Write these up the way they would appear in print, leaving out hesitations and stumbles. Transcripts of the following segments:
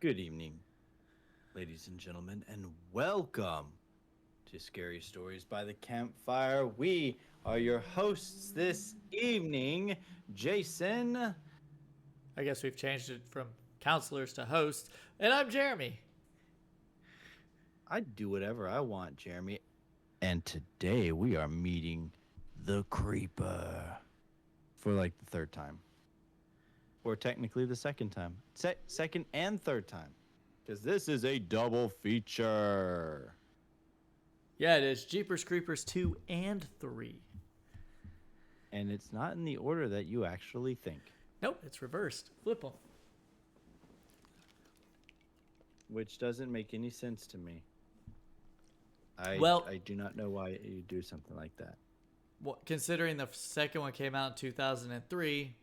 Good evening, ladies and gentlemen, and welcome to Scary Stories by the Campfire. We are your hosts this evening, Jason. I guess we've changed it from counselors to hosts. And I'm Jeremy. I do whatever I want, Jeremy. And today we are meeting the Creeper for like the third time, or technically the second time, second and third time, because this is a double feature. Yeah, it is Jeepers Creepers 2 and 3. And it's not in the order that you actually think. Nope, it's reversed. Flip them. Which doesn't make any sense to me. Well, I do not know why you do something like that. considering the second one came out in 2003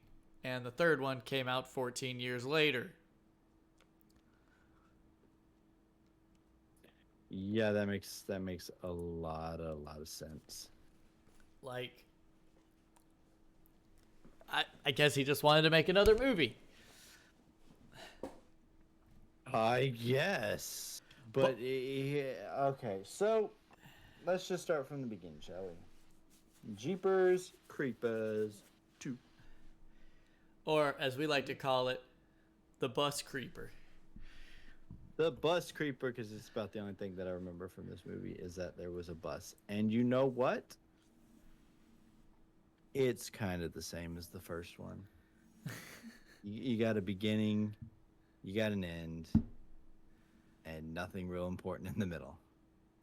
and the third one came out 14 years later. Yeah, that makes a lot of sense. Like, I guess he just wanted to make another movie. I guess. But okay, so let's just start from the beginning, shall we? Jeepers Creepers 2. Or, as we like to call it, the Bus Creeper. The bus creeper, because it's about the only thing that I remember from this movie is that there was a bus. And you know what? It's kind of the same as the first one. You got a beginning, you got an end, and nothing real important in the middle.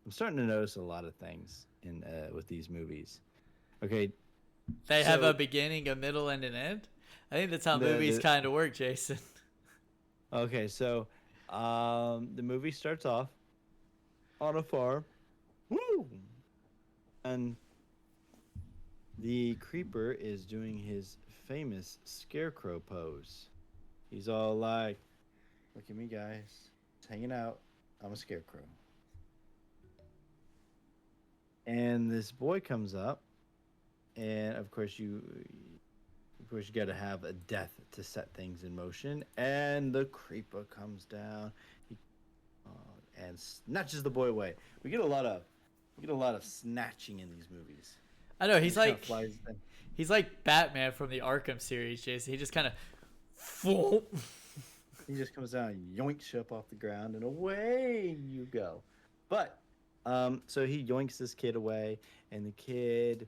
I'm starting to notice a lot of things in with these movies. Okay, They have a beginning, a middle, and an end? I think that's how movies kind of work, Jason. Okay, so the movie starts off on a farm. Woo! And the creeper is doing his famous scarecrow pose. He's all like, look at me, guys. Just hanging out. I'm a scarecrow. And this boy comes up, and of course you got to have a death to set things in motion. And the creeper comes down, and snatches the boy away. We get a lot of snatching in these movies. I know he's like Batman from the Arkham series, Jason. He just kind of he just comes down and yoinks you up off the ground, and away you go. But so he yoinks this kid away, and the kid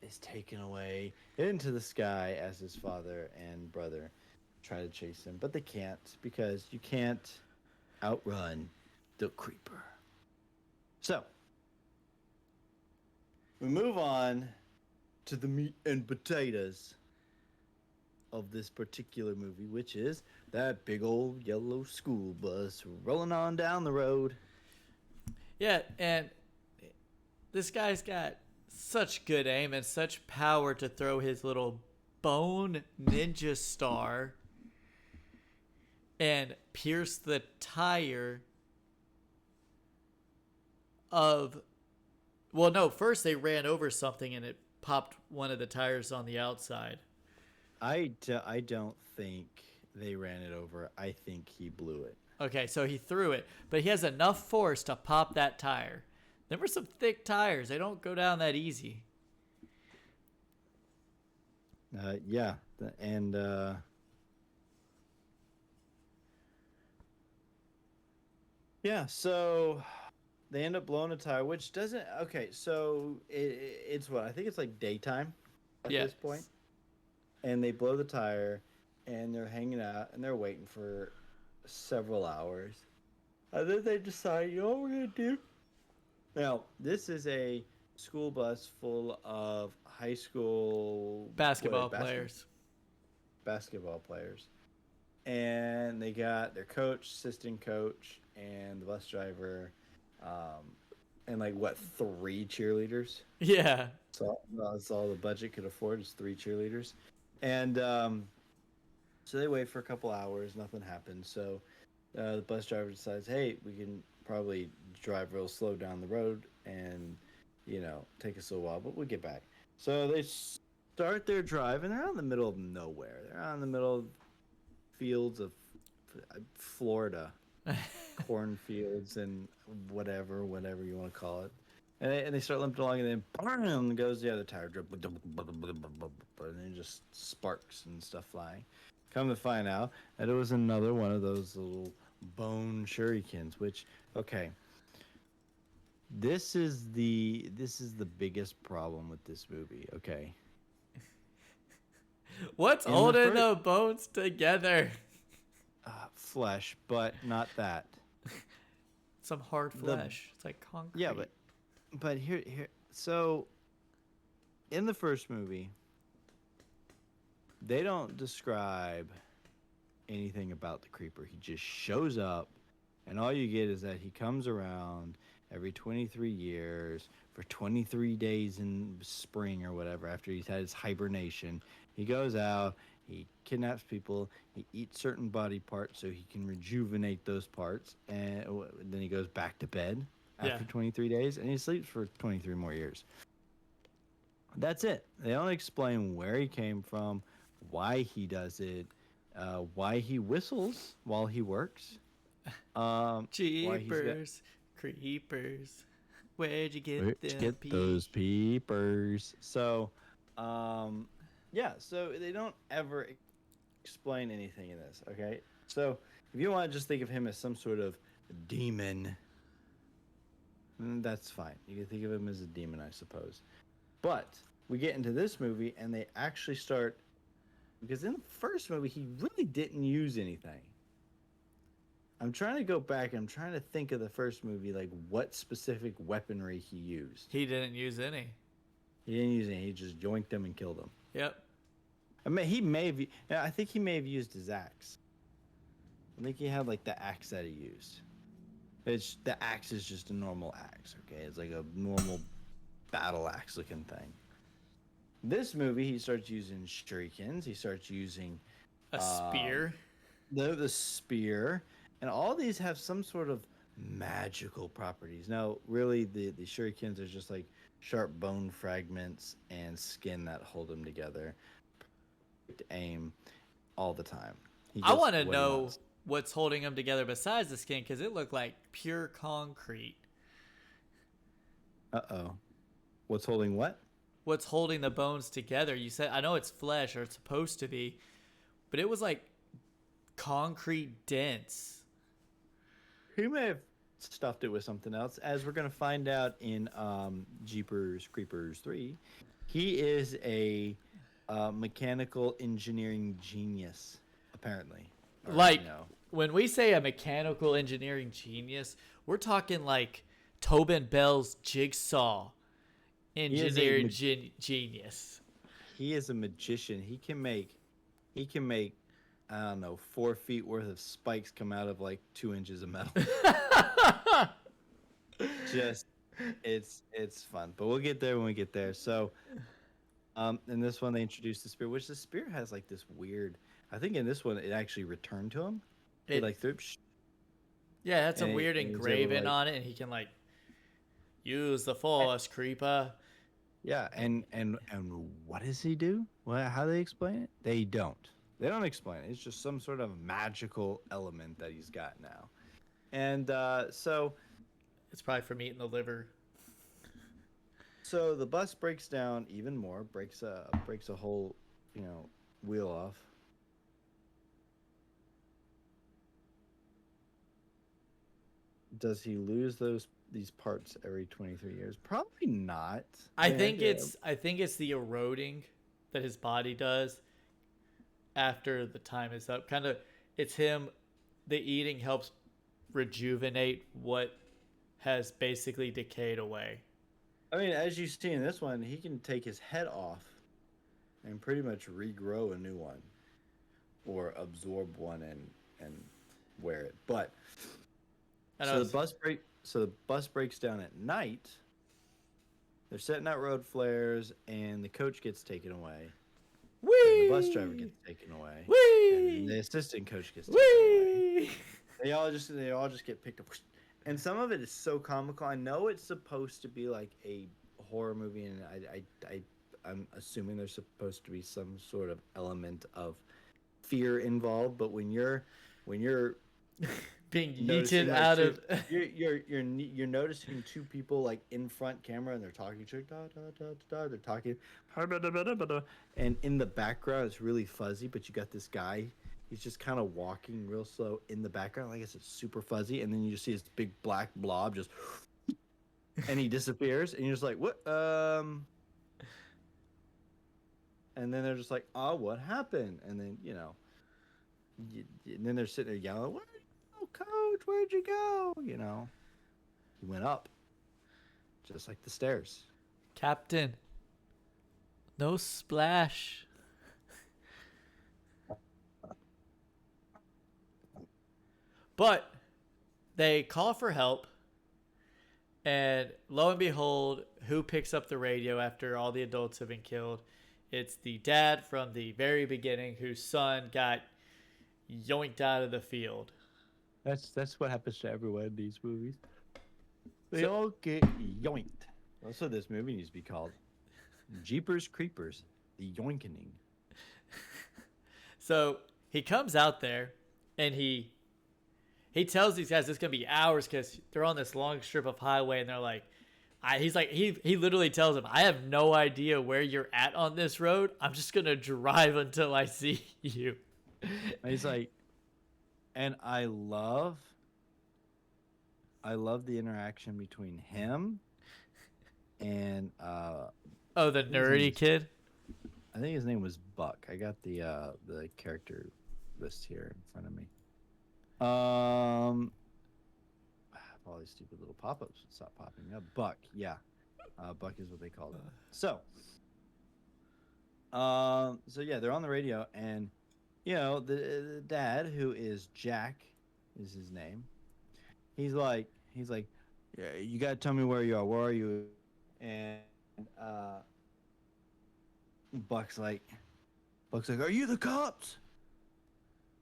is taken away into the sky as his father and brother try to chase him, but they can't because you can't outrun the creeper. So we move on to the meat and potatoes of this particular movie, which is that big old yellow school bus rolling on down the road. Yeah, and this guy's got such good aim and such power to throw his little bone ninja star and pierce the tire of... Well, no, first they ran over something and it popped one of the tires on the outside. I don't think they ran it over. I think he blew it. Okay, so he threw it, but he has enough force to pop that tire. There were some thick tires. They don't go down that easy. Yeah, and yeah, so they end up blowing a tire, which doesn't. Okay, so it's what I think it's like daytime at this point, and they blow the tire, and they're hanging out and they're waiting for several hours, and then they decide, you know what we're gonna do? Now, this is a school bus full of high school basketball players. Basketball players. And they got their coach, assistant coach, and the bus driver, and like what, 3 cheerleaders? Yeah. So that's all the budget could afford is 3 cheerleaders. And so they wait for a couple hours, nothing happens. So the bus driver decides, hey, we can probably drive real slow down the road and, take us a while, but we'll get back. So they start their drive, and they're out in the middle of nowhere. They're out in the middle of fields of Florida, cornfields and whatever you want to call it. And they start limping along, and then boom, goes the other tire, drip, and then just sparks and stuff flying. Come to find out that it was another one of those little bone shurikens. Which, okay, this is the biggest problem with this movie. Okay, what's holding the bones together? Flesh, but not that. Some hard flesh. It's like concrete. Yeah, but here, so in the first movie, they don't describe anything about the creeper. He just shows up, and all you get is that he comes around every 23 years for 23 days in spring or whatever after he's had his hibernation. He goes out, he kidnaps people, he eats certain body parts so he can rejuvenate those parts, and then he goes back to bed after 23 days, and he sleeps for 23 more years. That's it. They don't explain where he came from, why he does it, why he whistles while he works. Jeepers, creepers. Where'd you get those peepers? So, so they don't ever explain anything in this, okay? So, if you want to just think of him as some sort of demon, that's fine. You can think of him as a demon, I suppose. But we get into this movie, and they actually start... Because in the first movie, he really didn't use anything. I'm trying to go back. I'm trying to think of the first movie, like what specific weaponry he used. He didn't use any. He didn't use any. He just yoinked them and killed them. Yep. I mean, he may have... I think he may have used his axe. I think he had, like, the axe that he used. The axe is just a normal axe, okay? It's like a normal battle axe looking thing. This movie, he starts using shurikens. He starts using... a spear. The spear. And all these have some sort of magical properties. Now, really, the shurikens are just like sharp bone fragments and skin that hold them together. To aim all the time. I want to know what's holding them together besides the skin, because it looked like pure concrete. Uh-oh. What's holding what? What's holding the bones together? You said, I know it's flesh, or it's supposed to be, but it was like concrete dense. He may have stuffed it with something else, as we're going to find out in Jeepers Creepers 3. He is a mechanical engineering genius, apparently. Like, when we say a mechanical engineering genius, we're talking like Tobin Bell's Jigsaw engineering genius. He is a magician. He can make I don't know, 4 feet worth of spikes come out of like 2 inches of metal. Just, it's fun, but we'll get there when we get there. So, in this one they introduced the spear, which the spear has like this weird. I think in this one it actually returned to him. It like threw. Yeah, it had some weird engraving on it, and he can like use the force, creeper. Yeah, and what does he do? How do they explain it? They don't. They don't explain it. It's just some sort of magical element that he's got now. And so... It's probably from eating the liver. So the bus breaks down even more, breaks a whole, wheel off. Does he lose these parts every 23 years? Probably not. I think it's the eroding that his body does after the time is up. Kind of, it's him. The eating helps rejuvenate what has basically decayed away. I mean, as you see in this one, he can take his head off and pretty much regrow a new one, or absorb one and wear it. But so the bus breaks down at night. They're setting out road flares, and the coach gets taken away. Whee! The bus driver gets taken away. Whee! And the assistant coach gets taken away. They all just get picked up. And some of it is so comical. I know it's supposed to be like a horror movie, and I'm assuming there's supposed to be some sort of element of fear involved. But when you're when you're being noticing yeeted like out two, of. you're noticing two people like in front camera and they're talking to they're talking and in the background it's really fuzzy, but you got this guy, he's just kind of walking real slow in the background, like it's super fuzzy, and then you just see this big black blob just and he disappears and you're just like, what? And then they're just like, oh, what happened? And then and then they're sitting there yelling, where'd you go, coach? Where'd you go? He went up, just like the stairs. Captain, no splash. But they call for help, and lo and behold, who picks up the radio after all the adults have been killed? It's the dad from the very beginning whose son got yoinked out of the field. That's what happens to everyone in these movies. They all get yoinked. That's what this movie needs to be called. Jeepers Creepers, the yoinkening. So he comes out there, and he tells these guys it's gonna be hours because they're on this long strip of highway, and they're like, he literally tells them, I have no idea where you're at on this road. I'm just gonna drive until I see you. And he's like, and I love the interaction between him and the nerdy kid. I think his name was Buck. I got the character list here in front of me. All these stupid little pop-ups would stop popping up. Buck, yeah. Buck is what they called him. So yeah, they're on the radio, and the dad, who is Jack, is his name. He's like, yeah, you gotta tell me where you are. Where are you? And Buck's like, are you the cops?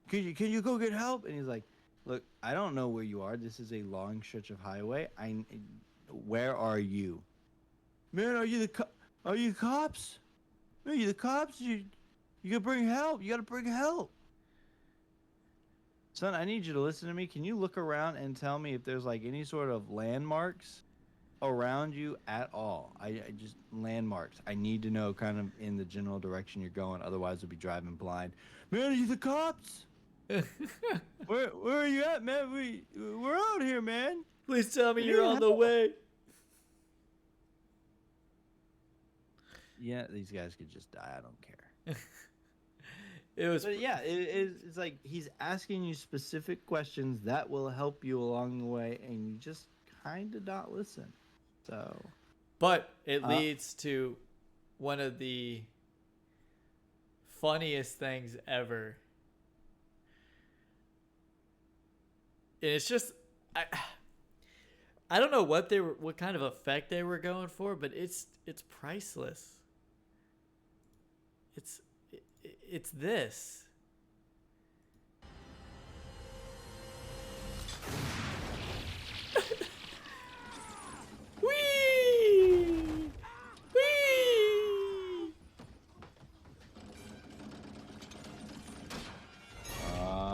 Can you go get help? And he's like, look, I don't know where you are. This is a long stretch of highway. Where are you? Man, are you the cops? Are you the cops? You gotta bring help. You gotta bring help. Son, I need you to listen to me. Can you look around and tell me if there's like any sort of landmarks around you at all? I just landmarks. I need to know kind of in the general direction you're going. Otherwise, I'll be driving blind. Man, are you the cops? Where are you at, man? We're out here, man. Please tell me you're on the way. Yeah, these guys could just die. I don't care. But yeah, it's like he's asking you specific questions that will help you along the way, and you just kind of not listen. So, but it leads to one of the funniest things ever. And it's just I don't know what kind of effect they were going for, but it's priceless. It's this. Whee! Whee!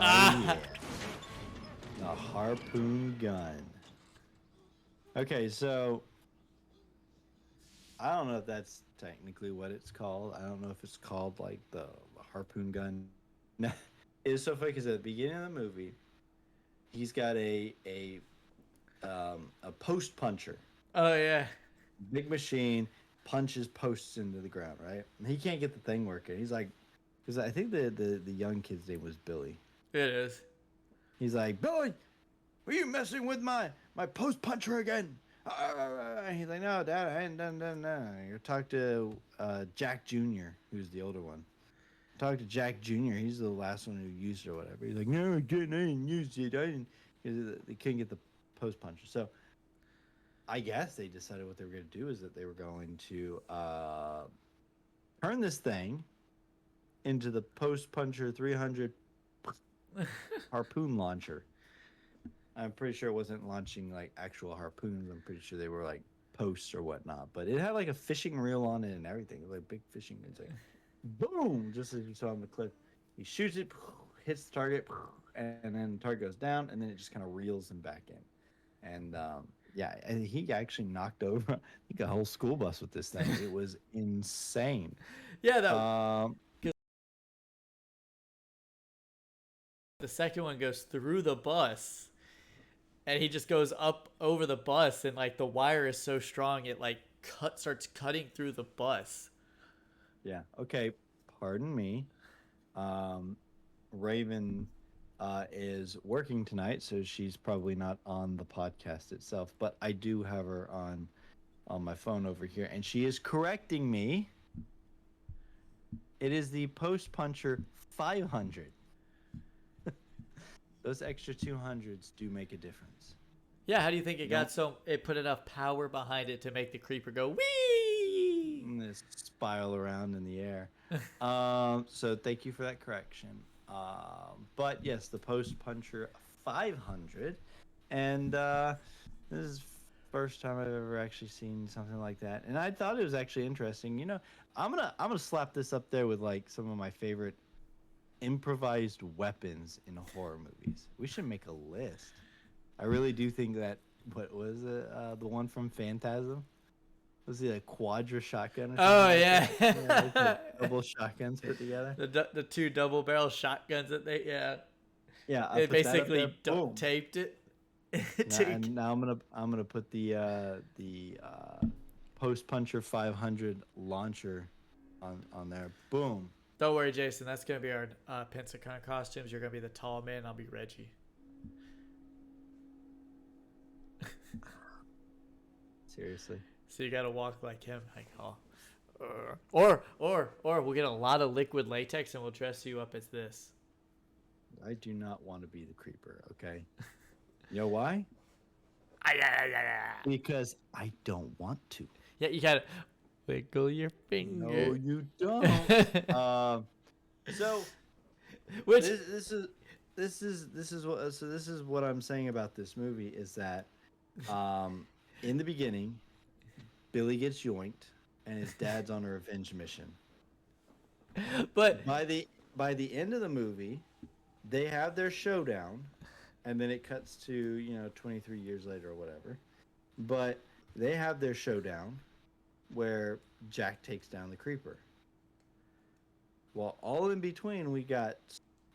Yeah. The harpoon gun. Okay, so I don't know if that's technically what it's called. I don't know if it's called like the harpoon gun. It's so funny because at the beginning of the movie, he's got a post puncher. Oh yeah. Big machine punches posts into the ground, right? And he can't get the thing working. He's like, because I think the young kid's name was Billy. It is. He's like, Billy, are you messing with my post puncher again? He's like, no, Dad, I ain't done that. You talk to Jack Jr., who's the older one. Talk to Jack Jr. He's the last one who used it or whatever. He's like, no, I didn't use it. They couldn't get the post puncher. So I guess they decided what they were going to do is that they were going to turn this thing into the post puncher 300 harpoon launcher. I'm pretty sure it wasn't launching like actual harpoons. I'm pretty sure they were like posts or whatnot. But it had like a fishing reel on it and everything. It was like big fishing. It's like boom, just as you saw on the clip. He shoots it, hits the target, and then the target goes down, and then it just kind of reels him back in. And yeah, and he actually knocked over I think a whole school bus with this thing. It was insane. Yeah, that Um, the second one goes through the bus, and he just goes up over the bus, and like the wire is so strong it like starts cutting through the bus. yeah. Okay. Pardon me. Um, Raven is working tonight, so she's probably not on the podcast itself. But I do have her on my phone over here, and she is correcting me. It is the Post Puncher 500. Those extra 200s do make a difference. Yeah, how do you think it put enough power behind it to make the creeper go wee? And this spiral around in the air. So thank you for that correction. But yes, the Post Puncher 500, and this is first time I've ever actually seen something like that, and I thought it was actually interesting. You know, I'm gonna slap this up there with like some of my favorite improvised weapons in horror movies. We should make a list. I really do think that. What was it? The one from Phantasm? Was it a quadra shotgun? Or Oh like yeah, like double shotguns put together. The two double barrel shotguns that Yeah, they basically duct taped it. And now I'm gonna put the Post Puncher 500 launcher on there. Boom. Don't worry, Jason. That's gonna be our Pensacon costumes. You're gonna be the tall man. I'll be Reggie. Seriously. So you gotta walk like him, like or we'll get a lot of liquid latex and we'll dress you up as this. I do not want to be the creeper. Okay. You know why? Because I don't want to. Yeah, you gotta wiggle your finger. No, you don't. So, which this is what I'm saying about this movie is that, in the beginning, Billy gets yoinked, and his dad's on a revenge mission. But by the end of the movie, they have their showdown, and then it cuts to 23 years later or whatever. But they have their showdown where Jack takes down the creeper. Well, all in between, we got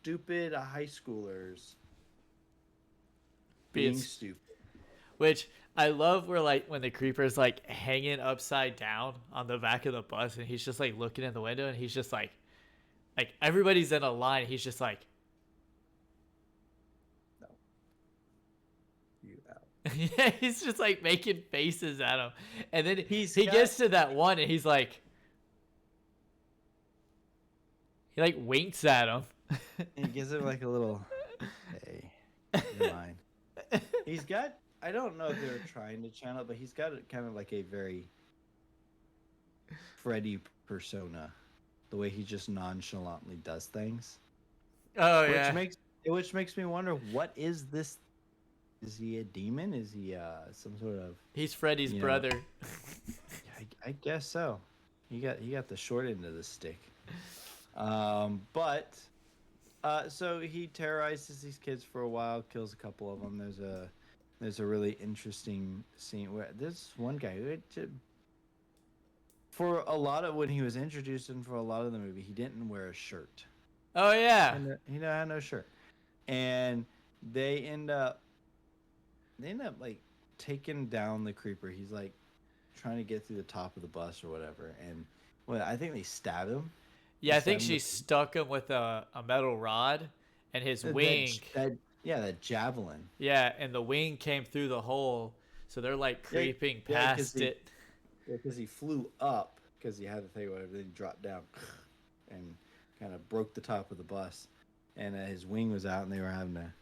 stupid high schoolers being stupid. Which I love where like when the creeper's like hanging upside down on the back of the bus and he's just like looking in the window and he's just like everybody's in a line. He's just like, no, you out. Yeah, he's just like making faces at him. And then he gets to that one and he's like, he like winks at him. And he gives him like a little, hey, you're mine. He's got, I don't know if they were trying to channel, but he's got kind of like a very Freddy persona, the way he just nonchalantly does things. Oh yeah. Which makes me wonder, what is this? Is he a demon? Is he some sort of? He's Freddy's brother. I guess so. He got the short end of the stick. But so he terrorizes these kids for a while, kills a couple of them. There's a really interesting scene where there's one guy who, for a lot of when he was introduced and for a lot of the movie, he didn't wear a shirt. Oh yeah. He had no shirt, and they end up like taking down the creeper. He's like trying to get through the top of the bus or whatever, and I think they stab him. Yeah, I think she stuck him with a metal rod, and his wing. That javelin. Yeah, and the wing came through the hole, so they're like creeping past it. Yeah, because he flew up because he had to take whatever, then he dropped down and kind of broke the top of the bus, and his wing was out, and they were having to,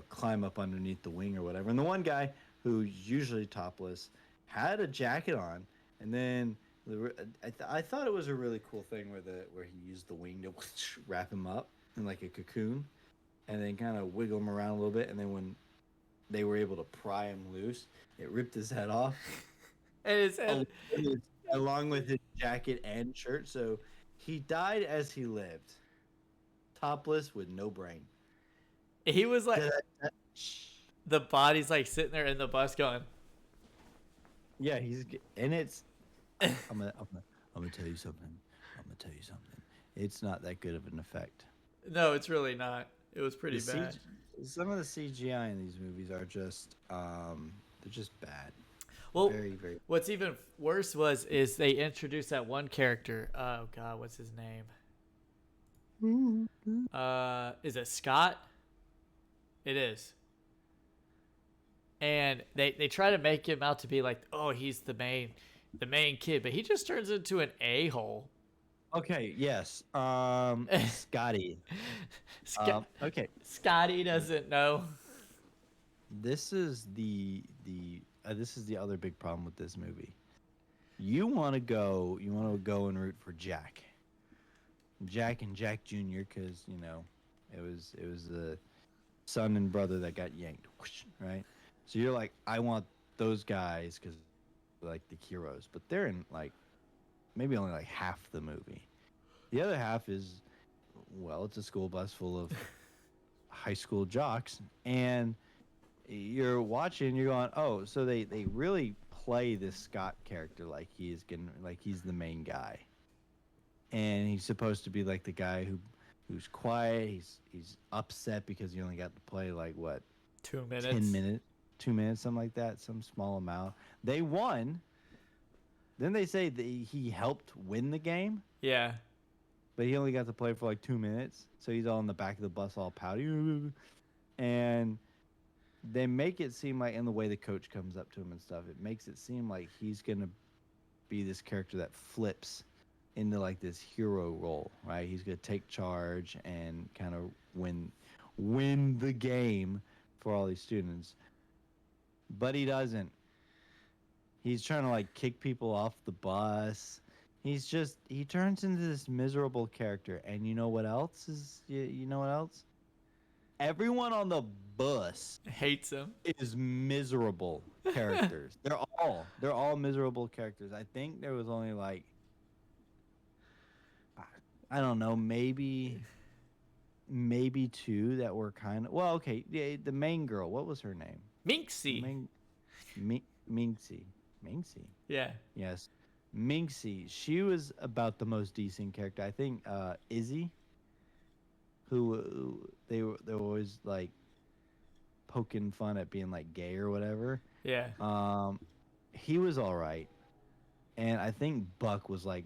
climb up underneath the wing or whatever. And the one guy who's usually topless had a jacket on, and then. I thought it was a really cool thing where he used the wing to wrap him up in like a cocoon, and then kind of wiggle him around a little bit, and then when they were able to pry him loose, it ripped his head off, and his head along with his jacket and shirt. So he died as he lived. topless with no brain. He was like, Shh. the body's like sitting there in the bus going. Yeah, and it's. I'm gonna tell you something. I'm gonna tell you something. It's not that good of an effect. No, it's really not. It was pretty The bad. some of the CGI in these movies are just they're just bad. Well, Very, very. what's even worse is they introduced that one character. Oh God, what's his name? Is it Scott? It is. And they try to make him out to be like, oh, he's the main kid, but he just turns into an a-hole. Okay. Yes. Scotty. Okay. Scotty doesn't know. This is this is the other big problem with this movie. You want to go and root for Jack and Jack Jr. because it was the son and brother that got yanked, right? So you're like, I want those guys because like the heroes, but they're in like maybe only like half the movie. The other half is, well, it's a school bus full of high school jocks, and you're watching, you're going, oh, so they really play this Scott character like he's the main guy, and he's supposed to be like the guy who's quiet. He's upset because he only got to play like what 2 minutes, 10 minutes, 2 minutes, something like that, some small amount. They won. Then they say that he helped win the game. Yeah. But he only got to play for like 2 minutes, so he's all in the back of the bus, all pouty, and they make it seem like, in the way the coach comes up to him and stuff, it makes it seem like he's gonna be this character that flips into like this hero role, right? He's gonna take charge and kind of win the game for all these students, but he doesn't. He's trying to like kick people off the bus. He turns into this miserable character. And you know what else is, you know what else? Everyone on the bus hates him. Is miserable characters. They're all miserable characters. I think there was only like, I don't know, maybe two that were kind of, well, okay, the main girl, what was her name? Minxie. Minxie. Yeah. Yes. Minxie, she was about the most decent character. I think Izzy, who they were always like poking fun at being like gay or whatever. Yeah. He was all right, and I think Buck was like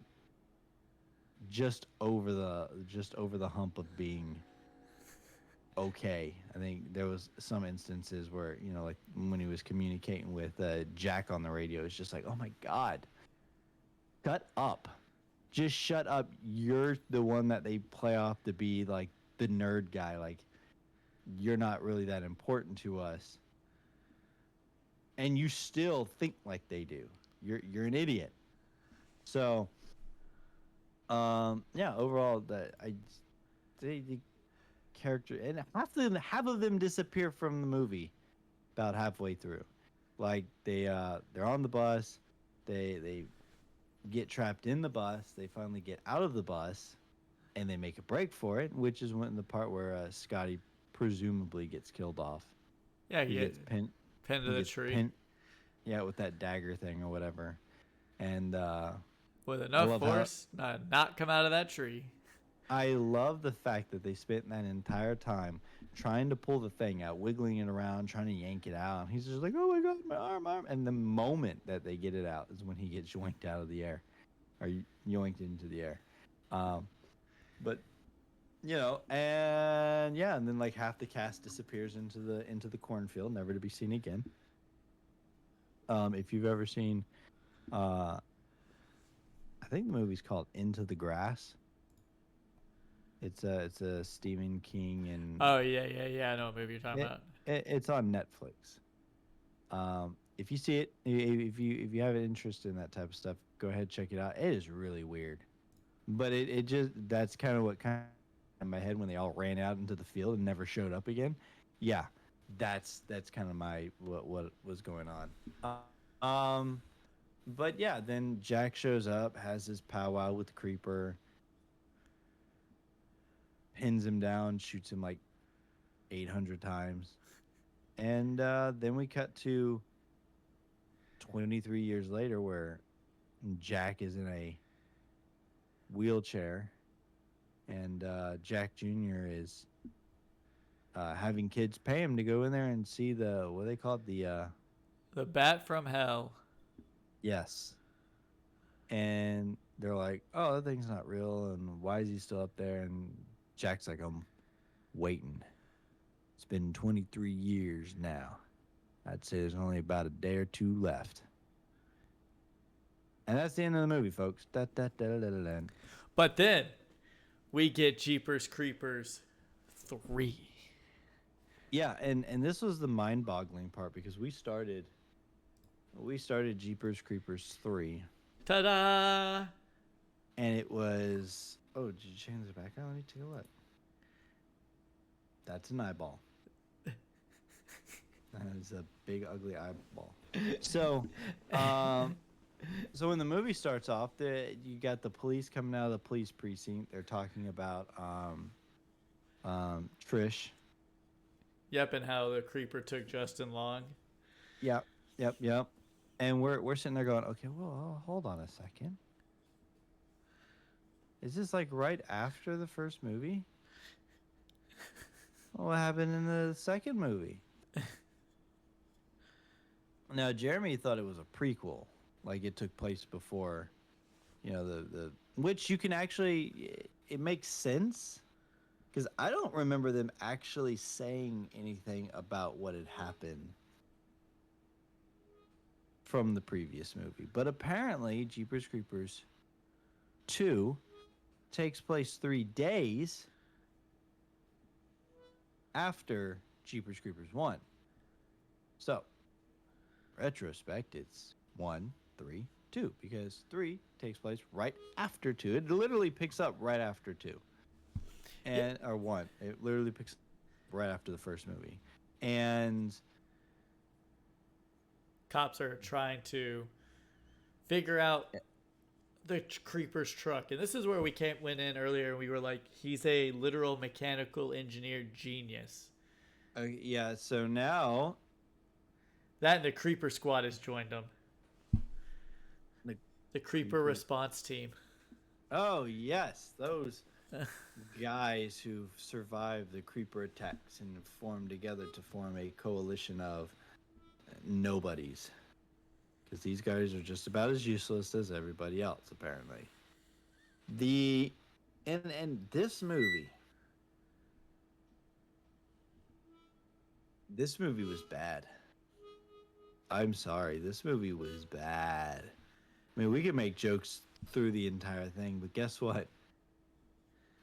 just over the hump of being okay. I think there was some instances where like when he was communicating with Jack on the radio, it's just like, oh my God. Shut up. Just shut up. You're the one that they play off to be like the nerd guy. Like, you're not really that important to us. And you still think like they do. You're an idiot. So, yeah, overall, the character, and half of them disappear from the movie about halfway through. Like they're on the bus, they get trapped in the bus. They finally get out of the bus, and they make a break for it, which is when the part where Scotty presumably gets killed off. Yeah, he gets pinned to the tree. With that dagger thing or whatever, and with enough force, not come out of that tree. I love the fact that they spent that entire time trying to pull the thing out, wiggling it around, trying to yank it out. And he's just like, oh my God, my arm. And the moment that they get it out is when he gets yoinked out of the air, or yoinked into the air. But, and yeah, and then like half the cast disappears into the cornfield, never to be seen again. If you've ever seen, I think the movie's called Into the Grass. It's a Stephen King and. Oh yeah. I know what movie you're talking about. It's on Netflix. If you see it, if you have an interest in that type of stuff, go ahead, check it out. It is really weird, but it just, that's kind of what kind of in my head when they all ran out into the field and never showed up again. Yeah, that's kind of what was going on. But yeah, then Jack shows up, has his powwow with the Creeper. pins him down, shoots him like 800 times. And then we cut to 23 years later where Jack is in a wheelchair and Jack Jr. is having kids pay him to go in there and see the, what do they call it? The bat from hell. Yes. And they're like, oh, that thing's not real. And why is he still up there? And Jack's like, I'm waiting. It's been 23 years now. I'd say there's only about a day or two left. And that's the end of the movie, folks. Da, da, da, da, da, da. But then we get Jeepers Creepers 3. Yeah, and this was the mind-boggling part because we started Jeepers Creepers 3. Ta-da! And it was, oh, did you change the background? Let me take a look. That's an eyeball. That is a big ugly eyeball. So, so when the movie starts off, you got the police coming out of the police precinct. They're talking about Trish. Yep, and how the creeper took Justin Long. Yep. And we're sitting there going, okay, well, hold on a second. Is this like right after the first movie? What happened in the second movie? Now, Jeremy thought it was a prequel, like it took place before, the which you can actually, it makes sense, because I don't remember them actually saying anything about what had happened from the previous movie. But apparently, Jeepers Creepers 2 takes place 3 days after Jeepers Creepers 1. So, retrospect, it's 1, 3, 2, because 3 takes place right after 2. It literally picks up right after 2. And or 1. It literally picks up right after the first movie. And cops are trying to figure out the creeper's truck. And this is where we went in earlier and we were like, he's a literal mechanical engineer genius. Yeah, so now that and the creeper squad has joined them. The creeper response team. Oh, yes. Those guys who survived the creeper attacks and formed together to form a coalition of nobodies. Because these guys are just about as useless as everybody else, apparently. And this movie was bad. I'm sorry, this movie was bad. I mean, we can make jokes through the entire thing, but guess what?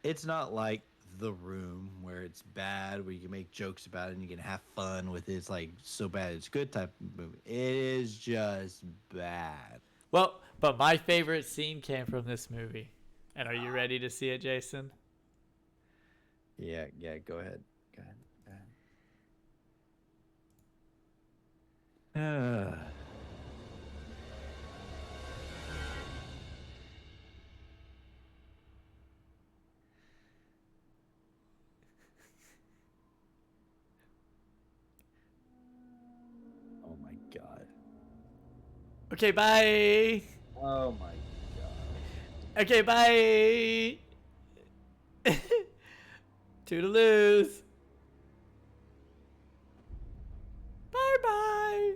It's not like The Room, where it's bad, where you can make jokes about it and you can have fun with it. It's like so bad it's good type of movie. It is just bad. Well, but my favorite scene came from this movie. And are you ready to see it, Jason? Yeah, go ahead. Oh my god. Okay, bye. Oh my god. Okay, bye. Toodaloos. Bye-bye.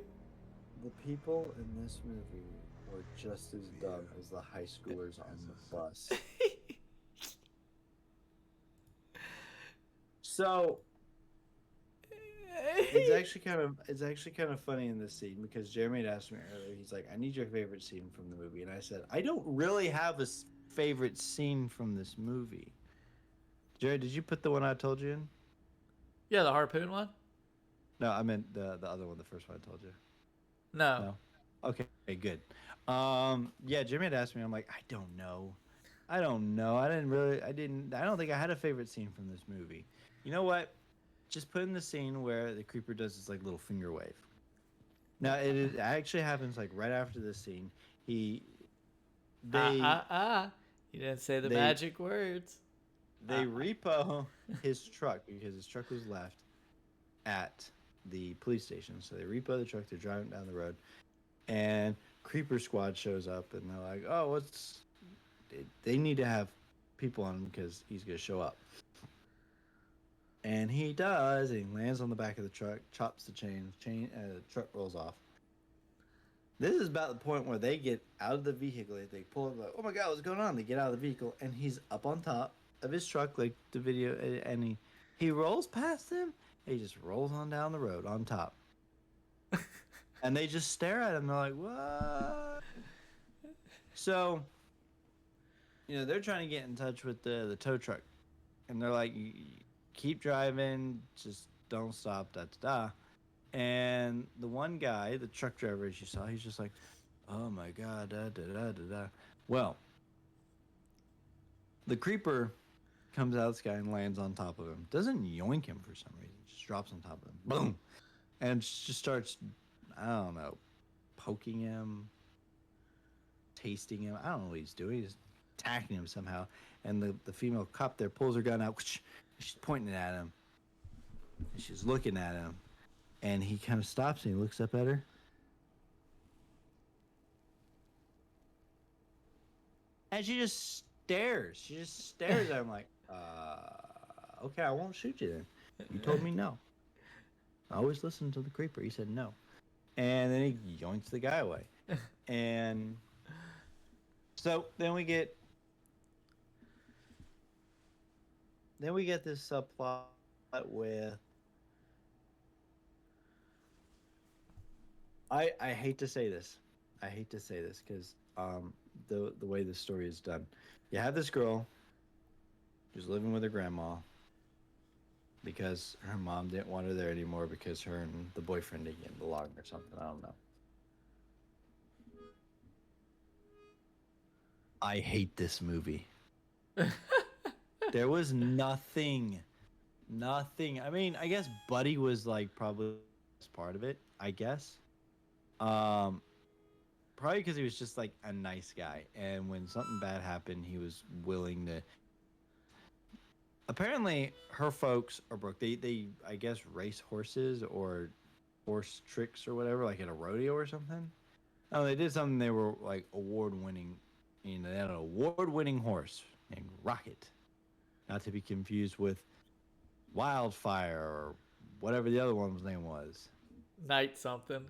The people in this movie were just as dumb as the high schoolers on the bus. So it's actually kind of funny in this scene because Jeremy had asked me earlier. He's like, "I need your favorite scene from the movie," and I said, "I don't really have a favorite scene from this movie." Jerry, did you put the one I told you in? Yeah, the harpoon one? No, I meant the other one, the first one I told you. No. Okay, good. Yeah, Jimmy had asked me. I'm like, I don't know. I don't think I had a favorite scene from this movie. You know what? Just put in the scene where the creeper does this like little finger wave. Now it actually happens like right after this scene. You You didn't say the magic words. They repo his truck because his truck was left at the police station. So they repo the truck. They're driving down the road, and Creeper Squad shows up, and they're like, "Oh, what's?" They need to have people on him because he's gonna show up. And he does, and he lands on the back of the truck, chops the chain, the truck rolls off. This is about the point where they get out of the vehicle. They pull up, like, oh my god, what's going on? They get out of the vehicle, and he's up on top of his truck, like the video, and he rolls past them. He just rolls on down the road on top. And they just stare at him. They're like, what? So, they're trying to get in touch with the tow truck. And they're like, keep driving, just don't stop, da da da. And the one guy, the truck driver, as you saw, he's just like, oh my god, da da da da da. Well, the creeper comes out of the sky and lands on top of him. Doesn't yoink him for some reason. Just drops on top of him. Boom. And just starts, I don't know, poking him, tasting him. I don't know what he's doing. He's attacking him somehow. And the female cop there pulls her gun out. She's pointing it at him. And she's looking at him. And he kind of stops and he looks up at her. And she just stares. She just stares at him like, okay, I won't shoot you then. You told me no. I always listen to the creeper. He said no. And then he yoinks the guy away. And so then we get this subplot with, I hate to say this. I hate to say this because the way the story is done. You have this girl who's living with her grandma because her mom didn't want her there anymore because her and the boyfriend didn't get along or something. I don't know. I hate this movie. There was nothing. I mean, I guess Buddy was like probably part of it, I guess. Probably because he was just like a nice guy, and when something bad happened, he was willing to. Apparently, her folks are broke. They I guess race horses or horse tricks or whatever, like at a rodeo or something. Oh, they did something. They were like award-winning. They had an award-winning horse named Rocket, not to be confused with Wildfire or whatever the other one's name was. Night something.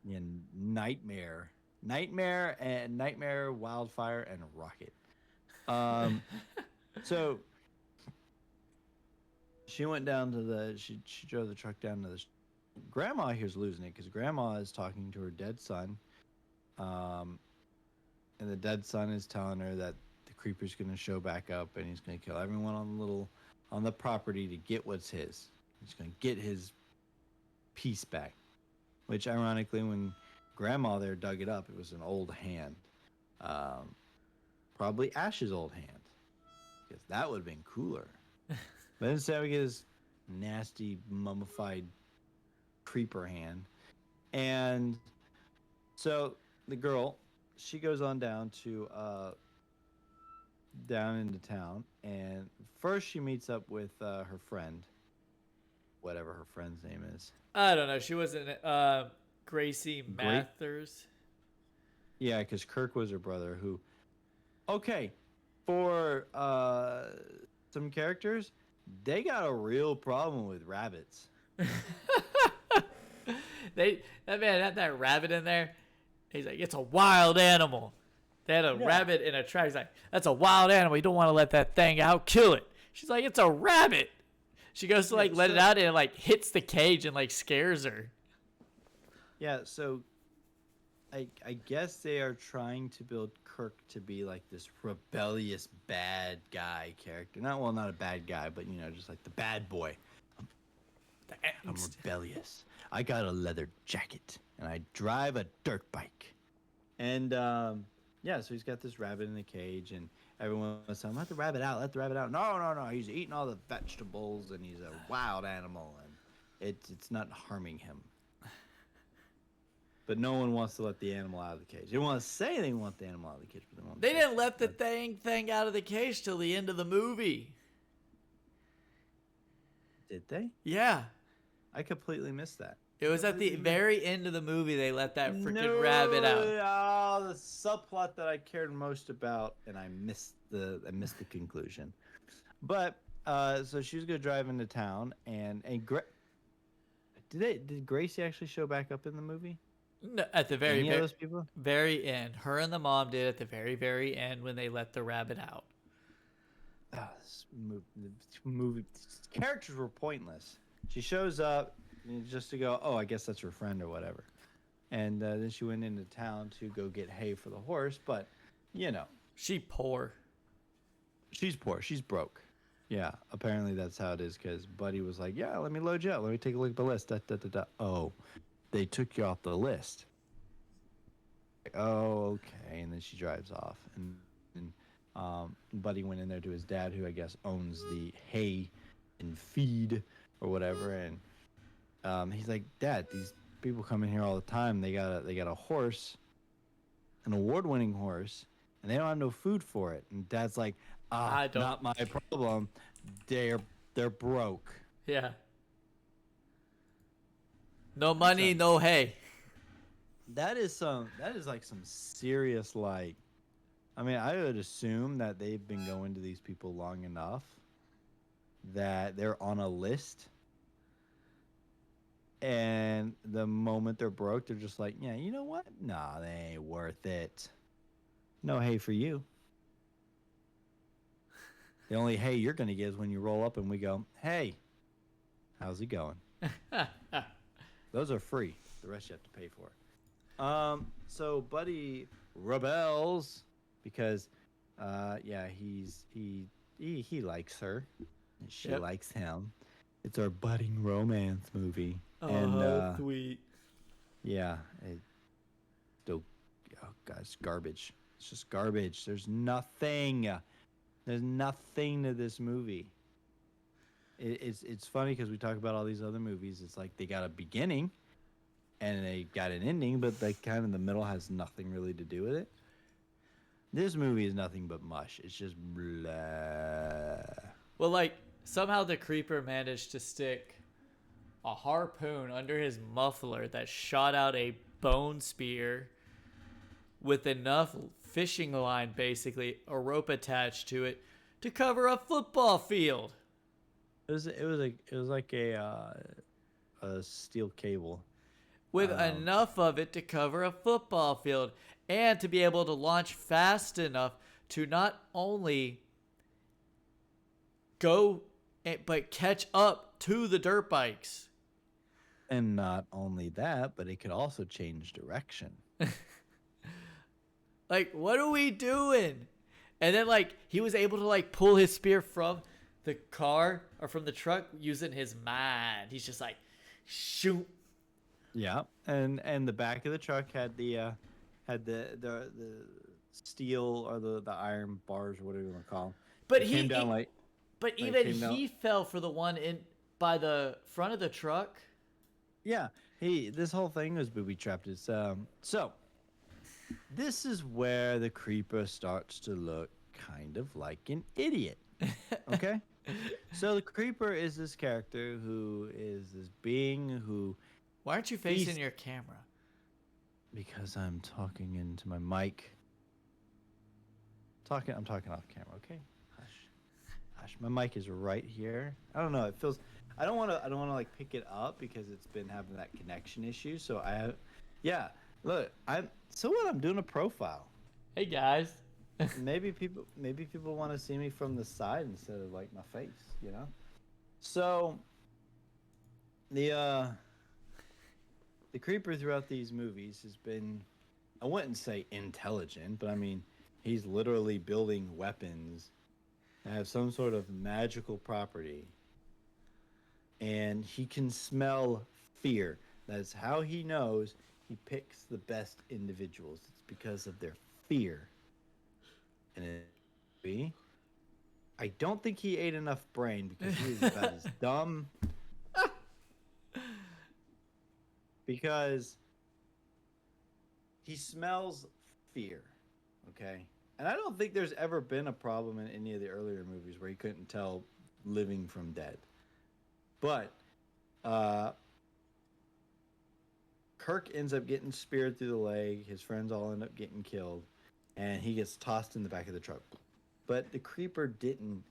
Yeah, Nightmare, Wildfire, and Rocket. So she went down to she drove the truck down to the grandma here's losing it because grandma is talking to her dead son, and the dead son is telling her that the creeper's going to show back up and he's going to kill everyone on the property to get what's his. He's going to get his piece back. Which, ironically, when Grandma there dug it up, it was an old hand. Probably Ash's old hand. Because that would have been cooler. But instead, we get this nasty, mummified creeper hand. And so the girl, she goes on down to down into town. And first, she meets up with her friend. Whatever her friend's name is. I don't know. She wasn't Gracie Mathers. Yeah, because Kirk was her brother. Who? Okay, for some characters, they got a real problem with rabbits. That man had that rabbit in there. He's like, it's a wild animal. They had a rabbit in a trap. He's like, that's a wild animal. You don't want to let that thing out. Kill it. She's like, it's a rabbit. She goes to let it out and it like hits the cage and like scares her. Yeah, so I guess they are trying to build Kirk to be like this rebellious bad guy character. Not a bad guy, but just like the bad boy. I'm rebellious. I got a leather jacket and I drive a dirt bike. And so he's got this rabbit in the cage and everyone was saying, let the rabbit out. No. He's eating all the vegetables and he's a wild animal and it's not harming him. but no one wants to let the animal out of the cage. They want to say they want the animal out of the cage, but they won't. They didn't let the thing out of the cage till the end of the movie. Did they? Yeah. I completely missed that. It was at the very end of the movie they let that freaking rabbit out. Oh, the subplot that I cared most about, and I missed the conclusion. But so she was gonna drive into town, and did Gracie actually show back up in the movie? No, at the very Any of those people? very end. Her and the mom did at the very end when they let the rabbit out. Oh, this movie characters were pointless. She shows up just to go, oh, I guess that's her friend or whatever. And then she went into town to go get hay for the horse. But, She's poor. She's poor. She's broke. Yeah, apparently that's how it is because Buddy was like, yeah, let me load you up. Let me take a look at the list. Oh, they took you off the list. Oh, okay. And then she drives off. And Buddy went in there to his dad, who I guess owns the hay and feed or whatever. And he's like, Dad, these people come in here all the time. They got a horse, an award-winning horse, and they don't have no food for it. And Dad's like, not my problem. They're broke. Yeah. No money, no hay. That is like some serious like. I mean, I would assume that they've been going to these people long enough that they're on a list. And the moment they're broke, they're just like, yeah, you know what? Nah, they ain't worth it. No hay for you. The only hay you're going to get is when you roll up and we go, hey, how's it going? Those are free. The rest you have to pay for. So Buddy rebels because, he likes her. And she likes him. It's our budding romance movie. Oh, sweet. Yeah. Oh, God, it's garbage. It's just garbage. There's nothing to this movie. It's funny because we talk about all these other movies. It's like they got a beginning and they got an ending, but like kind of the middle has nothing really to do with it. This movie is nothing but mush. It's just blah. Well, like somehow the creeper managed to stick a harpoon under his muffler that shot out a bone spear with enough fishing line, basically a rope attached to it, to cover a football field. It was like a steel cable with enough of it to cover a football field and to be able to launch fast enough to not only go but catch up to the dirt bikes. And not only that, but it could also change direction. Like, what are we doing? And then, like, he was able to, like, pull his spear from the car or from the truck using his mind. He's just like, shoot. Yeah, and the back of the truck had the steel or the iron bars, or whatever you want to call them. But he fell for the one in by the front of the truck. Yeah, this whole thing was booby trapped. It's so this is where the creeper starts to look kind of like an idiot. Okay? So the creeper is this character who is this being who... Why aren't you facing your camera? Because I'm talking into my mic. I'm talking off camera, okay? Hush. My mic is right here. I don't know, it feels... I don't want to like pick it up because it's been having that connection issue. So look, I'm doing a profile. Hey guys. maybe people want to see me from the side instead of like my face, you know? So the creeper throughout these movies has been, I wouldn't say intelligent, but I mean, he's literally building weapons that have some sort of magical property. And he can smell fear. That's how he knows he picks the best individuals. It's because of their fear. And I don't think he ate enough brain because he is about as dumb. Because he smells fear. Okay, and I don't think there's ever been a problem in any of the earlier movies where he couldn't tell living from dead. But uh, Kirk ends up getting speared through the leg. His friends all end up getting killed, and he gets tossed in the back of the truck. But the creeper didn't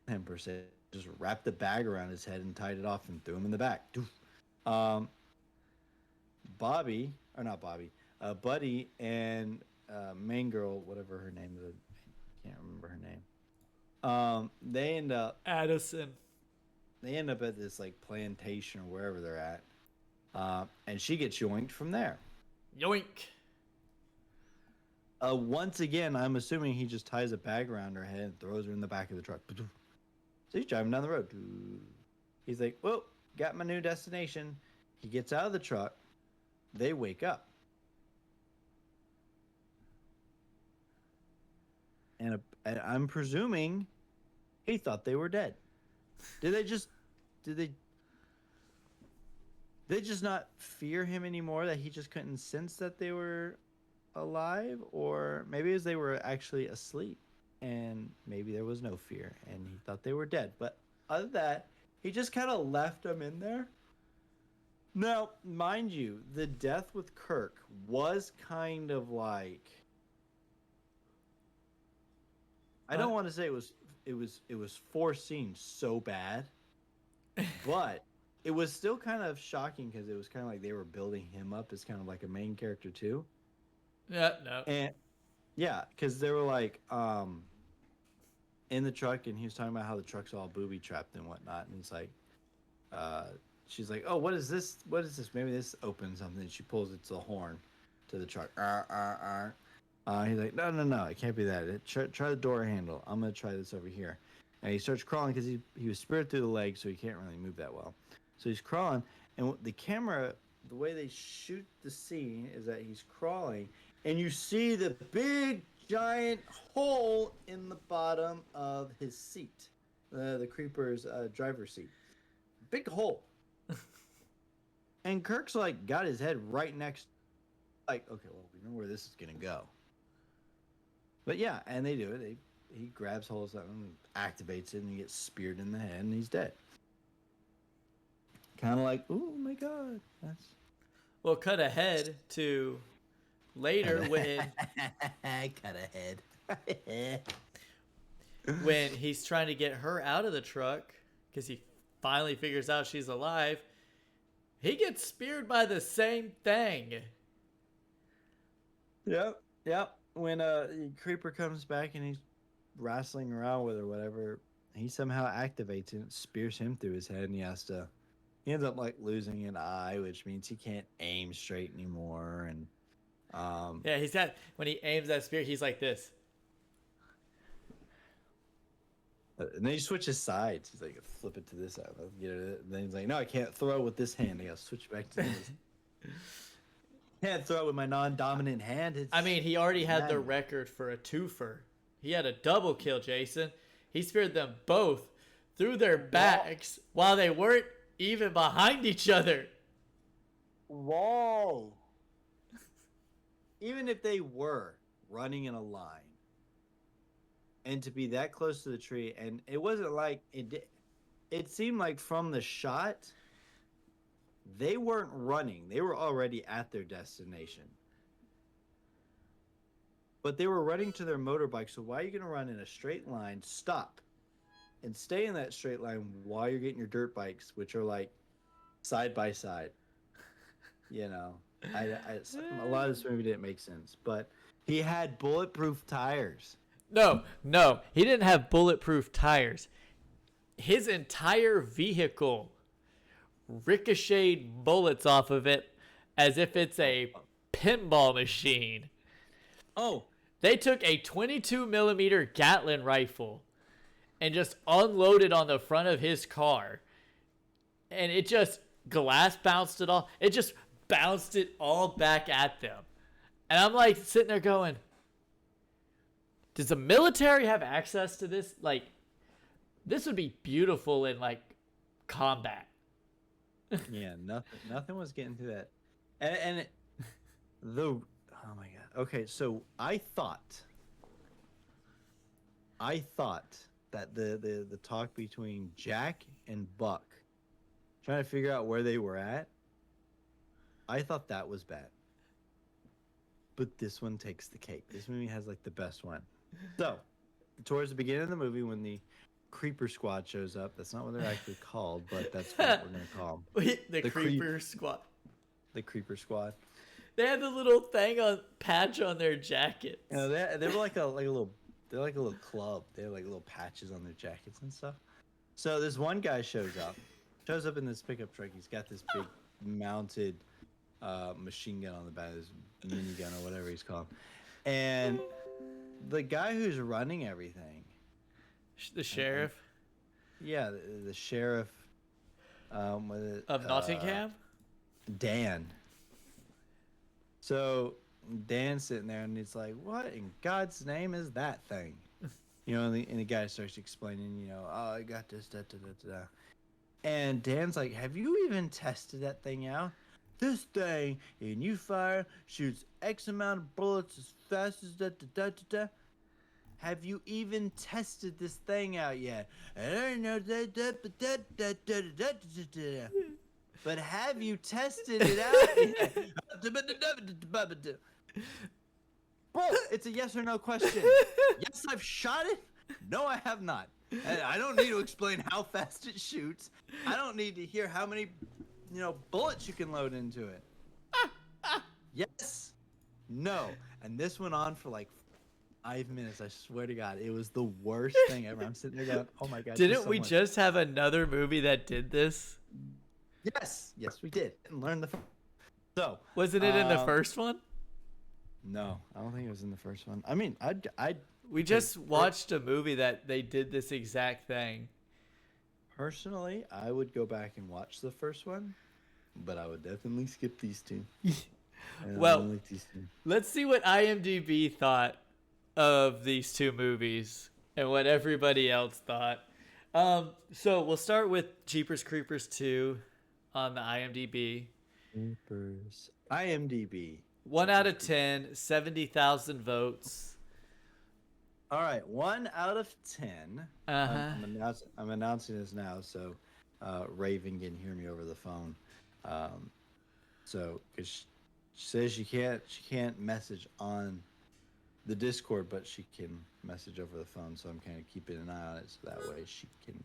him per se, just wrapped the bag around his head and tied it off and threw him in the back. Um, Bobby, or not Bobby, Buddy and main girl, whatever her name is, I can't remember her name. They end up Addison. They end up at this like plantation or wherever they're at, and she gets yoinked from there. Yoink. Once again, I'm assuming he just ties a bag around her head and throws her in the back of the truck. So he's driving down the road. He's like, well, got my new destination. He gets out of the truck. They wake up. And I'm presuming he thought they were dead. Did they just not fear him anymore, that he just couldn't sense that they were alive? Or maybe as they were actually asleep and maybe there was no fear and he thought they were dead. But other than that, he just kind of left them in there. Now, mind you, the death with Kirk was kind of like, I don't want to say it was foreseen so bad, but it was still kind of shocking because it was kind of like they were building him up as kind of like a main character too. Yeah, no. And yeah, because they were like in the truck, and he was talking about how the truck's all booby trapped and whatnot, and he's like, she's like, oh, what is this? What is this? Maybe this opens something. And she pulls it to the horn to the truck. He's like, no, it can't be that. Try the door handle. I'm gonna try this over here. And he starts crawling because he was speared through the leg, so he can't really move that well. So he's crawling, and the camera, the way they shoot the scene is that he's crawling, and you see the big giant hole in the bottom of his seat, the creeper's driver's seat, big hole. And Kirk's like got his head right next, like, okay, well, we know where this is gonna go. But yeah, and they do it. He grabs hold of something, activates it, and he gets speared in the head, and he's dead. Kind of like, oh my god, that's. Well, cut ahead to later when cut ahead. when he's trying to get her out of the truck because he finally figures out she's alive. He gets speared by the same thing. Yep. When creeper comes back and he's wrestling around with her, whatever, he somehow activates it, spears him through his head, and he ends up like losing an eye, which means he can't aim straight anymore. And yeah, when he aims that spear, he's like this. And then he switches sides. He's like, flip it to this side. Let's get it. And then he's like, no, I can't throw with this hand. I gotta switch back to this. Can't throw with my non-dominant hand. I mean, he already had the record for a twofer. He had a double kill, Jason. He speared them both through their backs while they weren't even behind each other. Whoa. Even if they were running in a line, and to be that close to the tree, and it wasn't like it seemed like from the shot, they weren't running. They were already at their destination. But they were running to their motorbike, so why are you going to run in a straight line, stop, and stay in that straight line while you're getting your dirt bikes, which are like side by side? You know, a lot of this movie didn't make sense, but he had bulletproof tires. No, he didn't have bulletproof tires. His entire vehicle ricocheted bullets off of it as if it's a pinball machine. Oh, they took a 22 millimeter Gatling rifle and just unloaded on the front of his car, and it just glass bounced it all. It just bounced it all back at them, and I'm like sitting there going, does the military have access to this? Like, this would be beautiful in like combat. Yeah, nothing was getting to that. And Oh my god. Okay, so I thought that the talk between Jack and Buck trying to figure out where they were at, I thought that was bad. But this one takes the cake. This movie has like the best one. So, towards the beginning of the movie when the Creeper Squad shows up, that's not what they're actually called, but that's what we're going to call them. The Creeper Squad. The Creeper Squad. They had the little thing on patch on their jackets. You know, they were like a little club. They have like little patches on their jackets and stuff. So this one guy shows up in this pickup truck. He's got this big mounted machine gun on the back, this minigun or whatever he's called. And the guy who's running everything, the sheriff. Yeah, the sheriff of Nottingham. Dan. So Dan's sitting there and he's like, "What in God's name is that thing?" You know, and the guy starts explaining, you know, "Oh, I got this, da da da da." And Dan's like, "Have you even tested that thing out? This thing, and you fire, shoots X amount of bullets as fast as da da da da da. Have you even tested this thing out yet? I don't know that da da da da da da da. But have you tested it out yet?" Bro, it's a yes or no question. Yes, I've shot it. No, I have not. I don't need to explain how fast it shoots. I don't need to hear how many, bullets you can load into it. Yes. No. And this went on for like 5 minutes. I swear to God, it was the worst thing ever. I'm sitting there going, "Oh my God." Didn't we just have another movie that did this? Yes, we did. And learn the. So wasn't it in the first one? No, I don't think it was in the first one. I mean, we just watched a movie that they did this exact thing. Personally, I would go back and watch the first one, but I would definitely skip these two. Well, let's see what IMDb thought of these two movies and what everybody else thought. So we'll start with Jeepers Creepers 2 on the IMDb. IMDb. 1 out of 10, 70,000 votes. All right, 1 out of 10. I'm announcing this now, so Raven can hear me over the phone. So, because she says she can't message on the Discord, but she can message over the phone. So I'm kind of keeping an eye on it, so that way she can.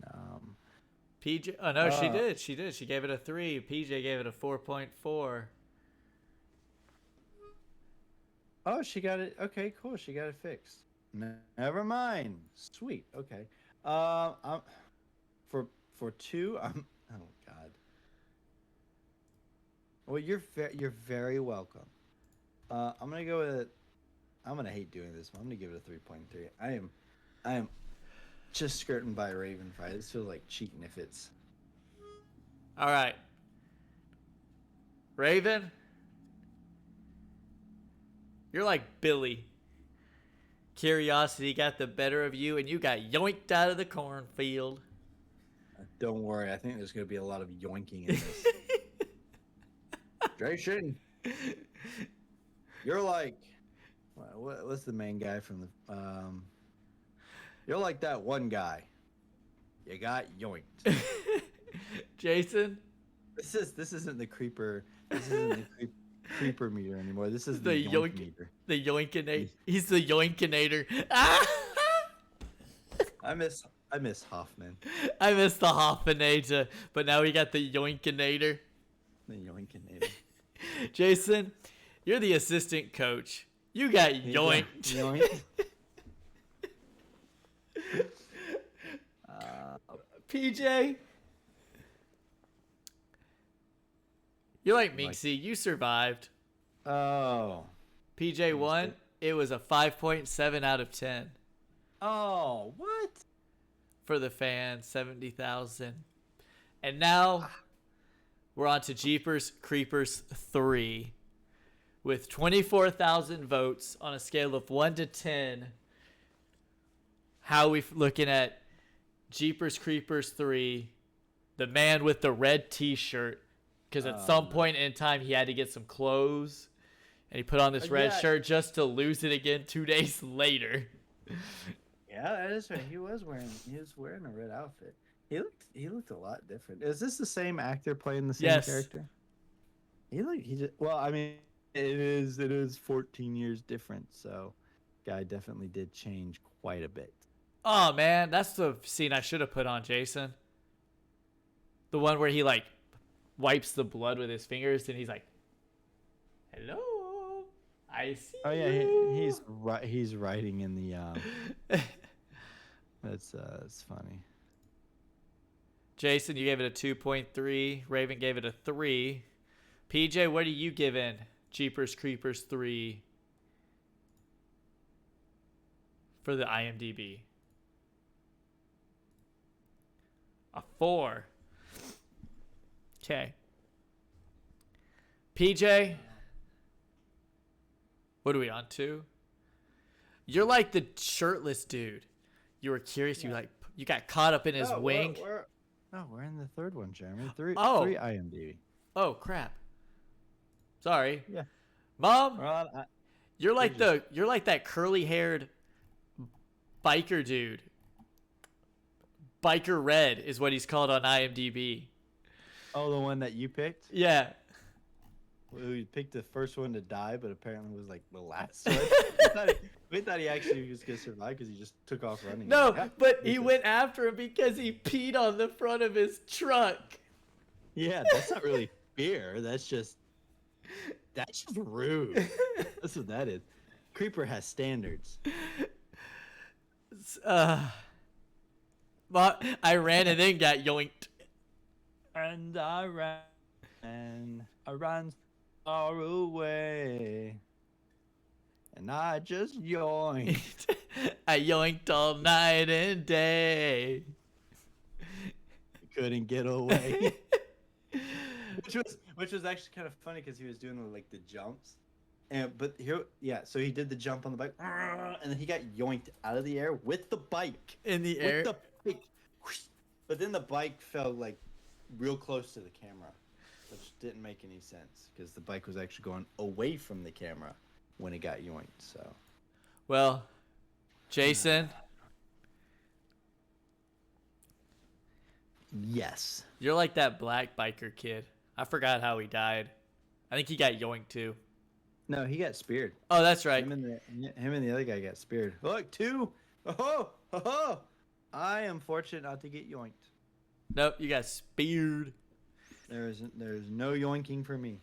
PJ, oh no, she did. She gave it a 3. PJ gave it a 4.4. Oh, she got it. Okay, cool. She got it fixed. Never mind. Sweet. Okay. For 2, oh God. Well, you're very welcome. I'm gonna go with. I'm gonna hate doing this, but I'm gonna give it a 3.3. I am just skirting by Raven Fry. This feels like cheating if it's. All right. Raven, you're like Billy. Curiosity got the better of you, and you got yoinked out of the cornfield. Don't worry. I think there's gonna be a lot of yoinking in this. Jason, you're like, what's the main guy from the? You're like that one guy. You got yoinked. Jason, this isn't the creeper. This isn't the creeper meter anymore. This is the yoink meter. The yoinkinator. He's the yoinkinator. I miss Hoffman. I miss the Hoffmanator, but now we got the yoinkinator. The yoinkinator. Jason, you're the assistant coach. You got yoinked. Yoinked. PJ, you're like Minxie. You survived. Oh. PJ won. It was a 5.7 out of 10. Oh, what? For the fans, 70,000. And now we're on to Jeepers Creepers 3 with 24,000 votes on a scale of 1 to 10. How we looking at Jeepers Creepers 3, the man with the red t-shirt, because at some point in time he had to get some clothes, And he put on this red Yeah. shirt just to lose it again 2 days later. Yeah, that is right. He was wearing a red outfit. He looked a lot different. Is this the same actor playing the same Yes. character? He just, well, I mean, it is 14 years different, so guy definitely did change quite a bit. Oh, man. That's the scene I should have put on, Jason. The one where he, like, wipes the blood with his fingers and he's like, hello, I see Oh yeah, you. he's writing in the that's funny. Jason, you gave it a 2.3. Raven gave it a 3. PJ, what are you giving Jeepers Creepers 3 for the IMDb? A 4. Okay. PJ, what are we on to? You're like the shirtless dude. You were curious. Yeah. You got caught up in his wing. We're in the third one, Jeremy. Three IMDb. Oh crap. Sorry. Yeah. Mom, Well, you're like that curly haired biker dude. Biker Red is what he's called on IMDb. oh, the one that you picked? Yeah. We picked the first one to die, but apparently was like the last one. we thought he actually was gonna survive because he just took off running. No, but he went after him because he peed on the front of his truck. Yeah, that's not really fear. That's just rude. That's what that is. Creeper has standards. But I ran and then got yoinked. And I ran far away. And I just yoinked. I yoinked all night and day. Couldn't get away. which was actually kind of funny because he was doing like the jumps. So he did the jump on the bike, and then he got yoinked out of the air with the bike. In the air. With the bike. But then the bike fell like real close to the camera, which didn't make any sense because the bike was actually going away from the camera when it got yoinked. So, well, Jason, yes, you're like that black biker kid. I forgot how he died. I think he got yoinked too. no, he got speared. Oh, that's right. Him and the other guy got speared. Look, 2. Oh. I am fortunate not to get yoinked. Nope, you got speared. There's no yoinking for me.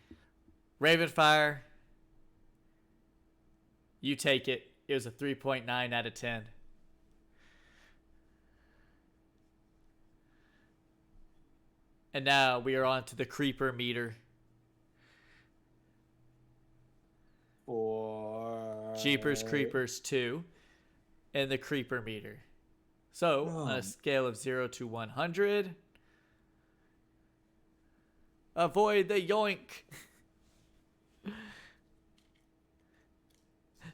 Ravenfire, you take it. It was a 3.9 out of 10. And now we are on to the creeper meter. For Jeepers Creepers 2 and the creeper meter. So, on a scale of 0 to 100, avoid the yoink.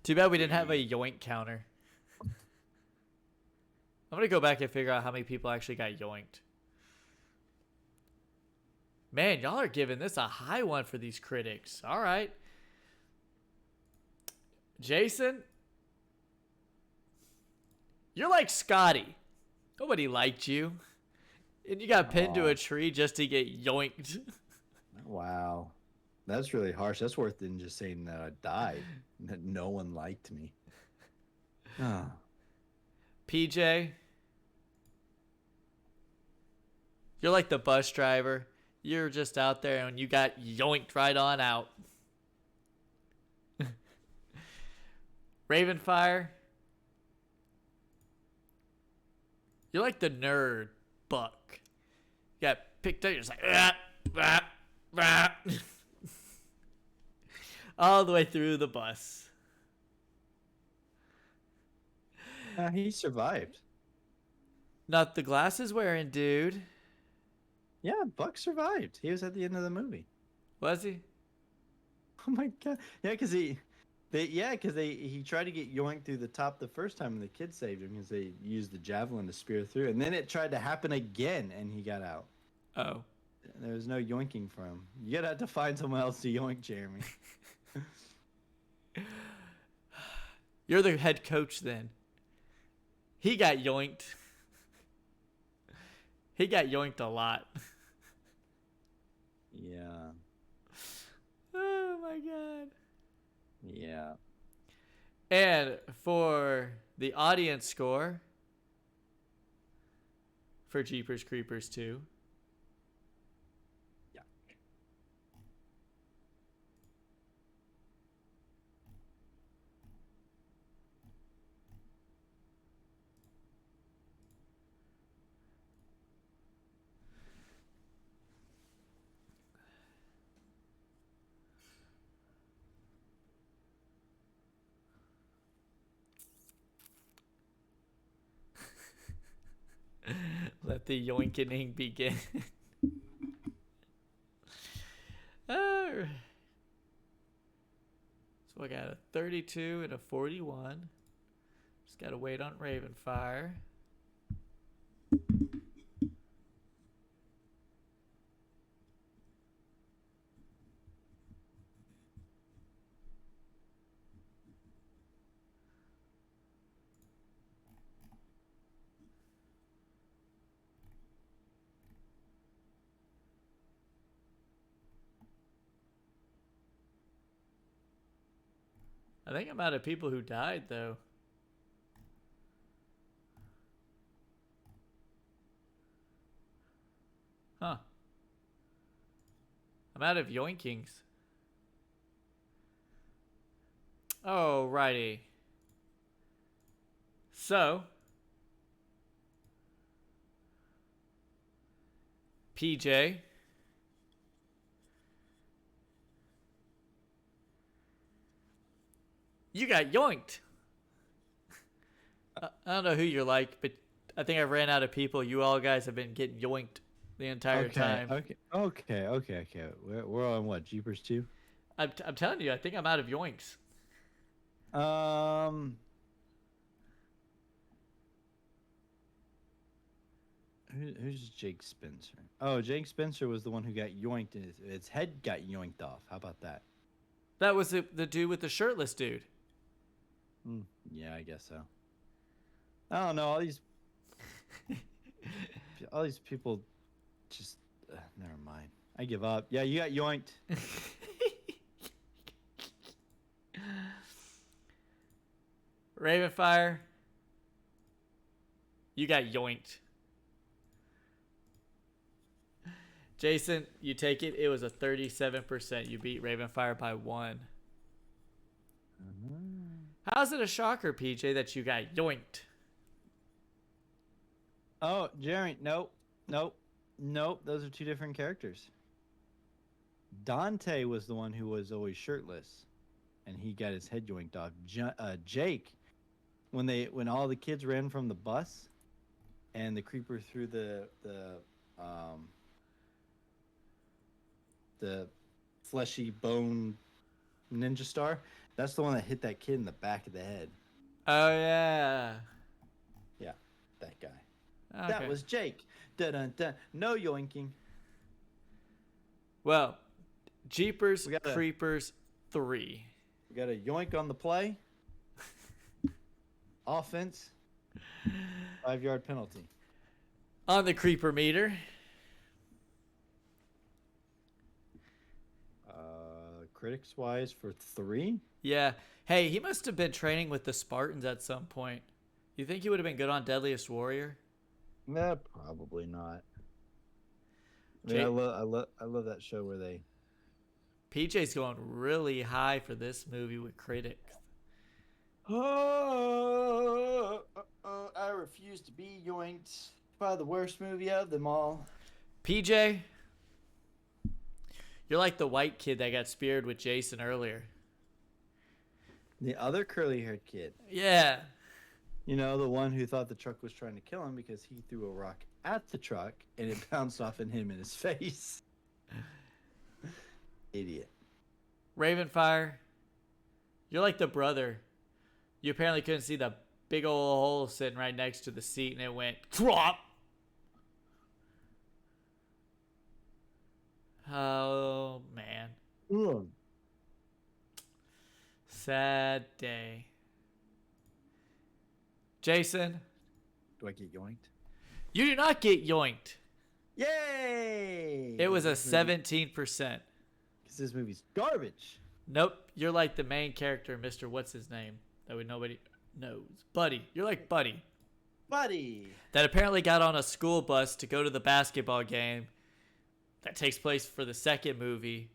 Too bad we didn't have a yoink counter. I'm going to go back and figure out how many people actually got yoinked. Man, y'all are giving this a high one for these critics. All right. Jason, you're like Scotty. Nobody liked you. And you got pinned to a tree just to get yoinked. Wow. That's really harsh. That's worse than just saying that I died. That no one liked me. Oh. PJ, you're like the bus driver. You're just out there and you got yoinked right on out. Ravenfire, you're like the nerd buck. You got picked up, you're just like, all the way through the bus. He survived. Not the glasses wearing dude. Yeah, Buck survived. He was at the end of the movie. Was he? Oh my god. Yeah, because he tried to get yoinked through the top the first time and the kid saved him because they used the javelin to spear through. And then it tried to happen again and he got out. Oh. There was no yoinking for him. You're gonna have to find someone else to yoink, Jeremy. You're the head coach then. He got yoinked. He got yoinked a lot. Yeah. Oh my god. Yeah. And for the audience score for Jeepers Creepers 2. Yeah. Let the yoinkening begin. So I got a 32 and a 41. Just got to wait on Ravenfire. I think I'm out of people who died, though. Huh. I'm out of yoinkings. Alrighty. So, PJ. You got yoinked. I don't know who you're like, but I think I ran out of people. You all guys have been getting yoinked the entire time. Okay. We're on what? Jeepers 2? I'm telling you, I think I'm out of yoinks. Who's Jake Spencer? Oh, Jake Spencer was the one who got yoinked. And its head got yoinked off. How about that? That was the dude with the shirtless dude. Yeah, I guess so. I don't know. All these people just never mind. I give up. Yeah, you got yoinked. Ravenfire, you got yoinked. Jason, you take it. It was a 37%. You beat Ravenfire by 1. How's it a shocker, PJ, that you got yoinked? Oh, Jerry, nope. Those are two different characters. Dante was the one who was always shirtless, and he got his head yoinked off. Jake, when all the kids ran from the bus, and the creeper threw the fleshy bone ninja star. That's the one that hit that kid in the back of the head. Oh yeah. Yeah, that guy. Okay. That was Jake. Dun dun dun. No yoinking. Well, Jeepers Creepers 3. We got a yoink on the play. Offense. 5-yard penalty. On the creeper meter. Critics wise for 3. Yeah. Hey, he must have been training with the Spartans at some point. You think he would have been good on Deadliest Warrior? Nah, probably not. I mean, I love that show where they. PJ's going really high for this movie with critics. I refuse to be yoinked by the worst movie of them all. PJ, you're like the white kid that got speared with Jason earlier. The other curly-haired kid. Yeah. You know, the one who thought the truck was trying to kill him because he threw a rock at the truck and it bounced off in him in his face. Idiot. Ravenfire, you're like the brother. You apparently couldn't see the big old hole sitting right next to the seat and it went crop. Oh, man. Ugh. Sad day. Jason. Do I get yoinked? You do not get yoinked. Yay! It was a 17%. Because this movie's garbage. Nope. You're like the main character, Mr. What's his name? That nobody knows. Buddy. You're like Buddy. Buddy. That apparently got on a school bus to go to the basketball game that takes place for the second movie.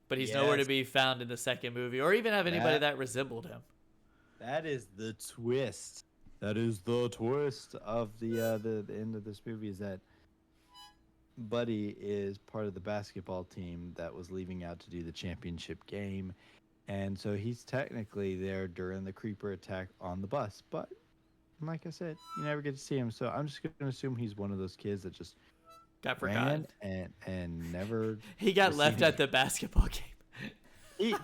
But he's nowhere to be found in the second movie or even have anybody that resembled him. That is the twist. That is the twist of the end of this movie, is that Buddy is part of the basketball team that was leaving out to do the championship game. And so he's technically there during the creeper attack on the bus. But like I said, you never get to see him. So I'm just going to assume he's one of those kids that just got forgotten and never. He got left at the basketball game.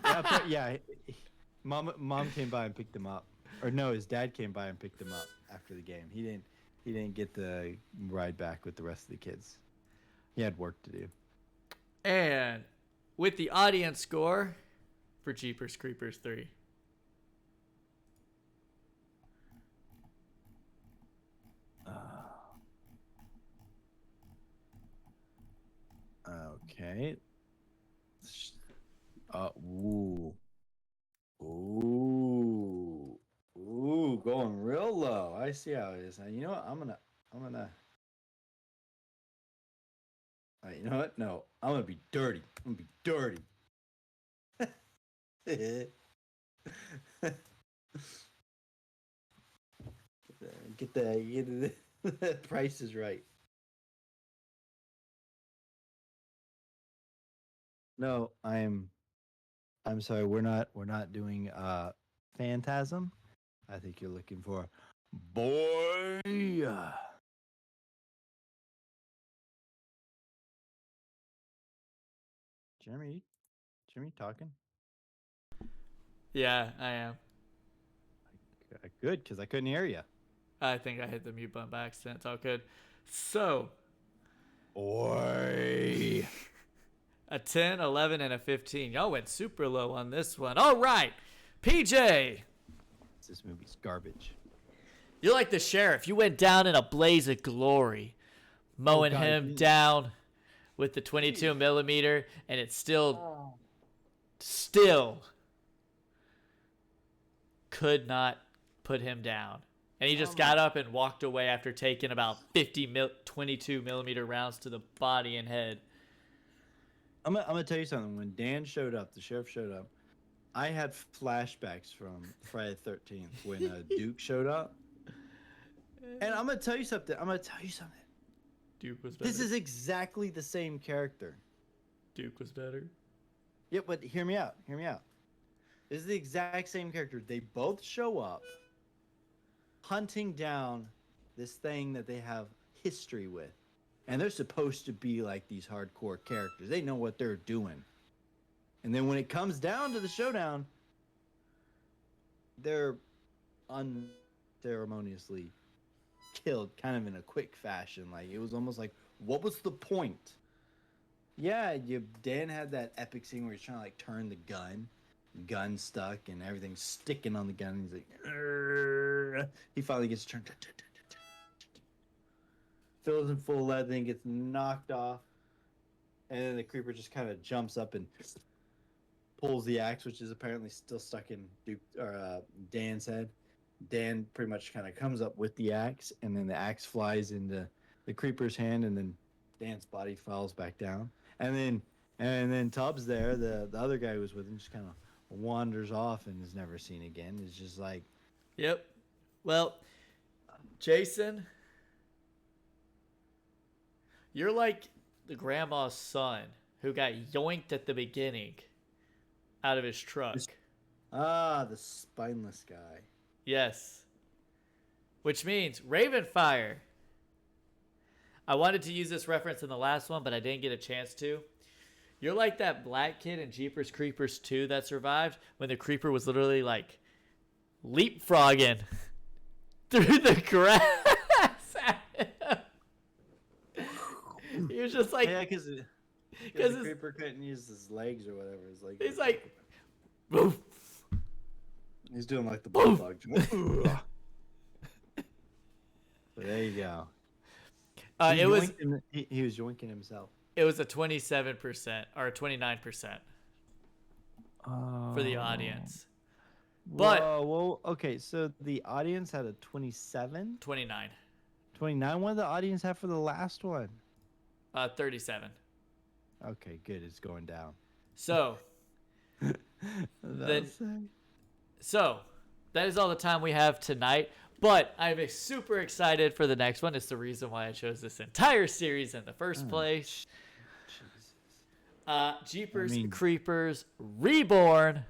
Mom came by and picked him up. Or no, his dad came by and picked him up after the game. He didn't get the ride back with the rest of the kids. He had work to do. And with the audience score for Jeepers Creepers 3. Okay. Ooh, going real low. I see how it is. Now, you know what? I'm gonna. You know what? No, I'm gonna be dirty. Get the price is right. No, I'm sorry. We're not doing Phantasm. I think you're looking for Boy. Jeremy talking? Yeah, I am. Good, because I couldn't hear you. I think I hit the mute button by accident. It's all good. So, Boy. A 10, 11, and a 15. Y'all went super low on this one. All right, PJ. This movie's garbage. You're like the sheriff. You went down in a blaze of glory, mowing him down with the 22 millimeter, and it still could not put him down. And he just got up and walked away after taking about 22 millimeter rounds to the body and head. I'm gonna tell you something. When Dan showed up, the sheriff showed up, I had flashbacks from Friday the 13th when Duke showed up. And I'm gonna tell you something. Duke was better. This is exactly the same character. Duke was better. Yeah, but hear me out. This is the exact same character. They both show up hunting down this thing that they have history with. And they're supposed to be like these hardcore characters. They know what they're doing. And then when it comes down to the showdown, they're unceremoniously killed kind of in a quick fashion. Like, it was almost like, what was the point? Yeah, Dan had that epic scene where he's trying to like turn the gun stuck and everything's sticking on the gun. He's like, "Arr." He finally gets turned, fills in full lead, then gets knocked off, and then the creeper just kind of jumps up and pulls the axe, which is apparently still stuck in Dan's head. Dan pretty much kind of comes up with the axe, and then the axe flies into the creeper's hand, and then Dan's body falls back down. And then Tubbs there, the other guy who was with him, just kind of wanders off and is never seen again. It's just like... Yep. Well, Jason, you're like the grandma's son who got yoinked at the beginning out of his truck. The spineless guy. Yes. Which means Ravenfire. I wanted to use this reference in the last one, but I didn't get a chance to. You're like that black kid in Jeepers Creepers 2 that survived when the creeper was literally like leapfrogging through the grass at him. He was just like... Yeah, because the creeper couldn't use his legs or whatever. He's like... Woof. He's doing like the bulldog. There you go. It was he was yoinking himself. It was a 27% or 29% for the audience. But well, okay, so the audience had a 27? 29. 29. What did the audience have for the last one? 37. Okay, good. It's going down. So, so that is all the time we have tonight. But I'm super excited for the next one. It's the reason why I chose this entire series in the first place. Jeepers Creepers Reborn.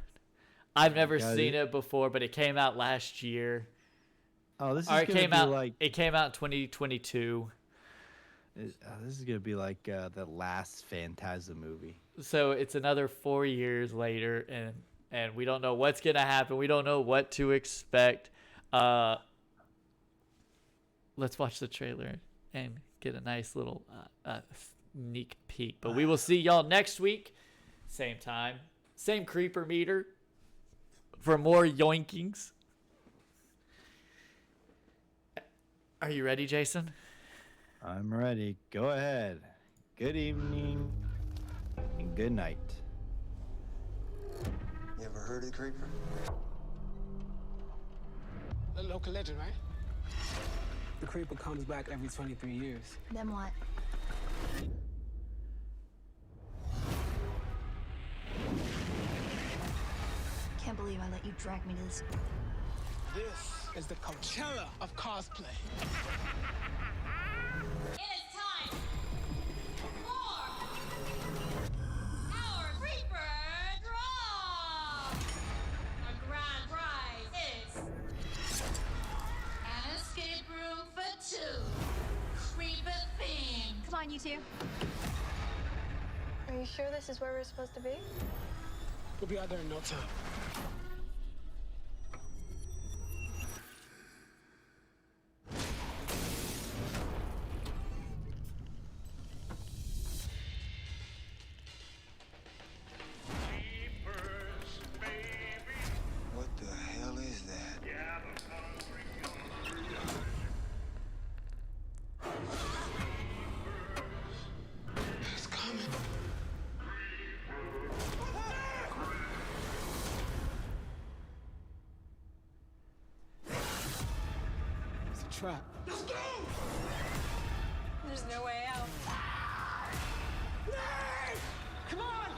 I've never seen it before, but it came out last year. Oh, this is gonna be like it came out in 2022. This is gonna be like the last Phantasm movie. So it's another 4 years later, and we don't know what's gonna happen. We don't know what to expect. Let's watch the trailer and get a nice little sneak peek. But we will see y'all next week, same time, same creeper meter, for more yoinkings. Are you ready, Jason? I'm ready. Go ahead. Good evening and good night. You ever heard of the creeper? A local legend, right? The creeper comes back every 23 years. Then what? Can't believe I let you drag me to this. This is the Coachella of cosplay. It is time for our Creeper Draw! Our grand prize is an escape room for two. Creeper themed. Come on, you two. Are you sure this is where we're supposed to be? We'll be out there in no time. What the hell is that? It's coming. It's a trap. Let's go! There's no way out. Come on!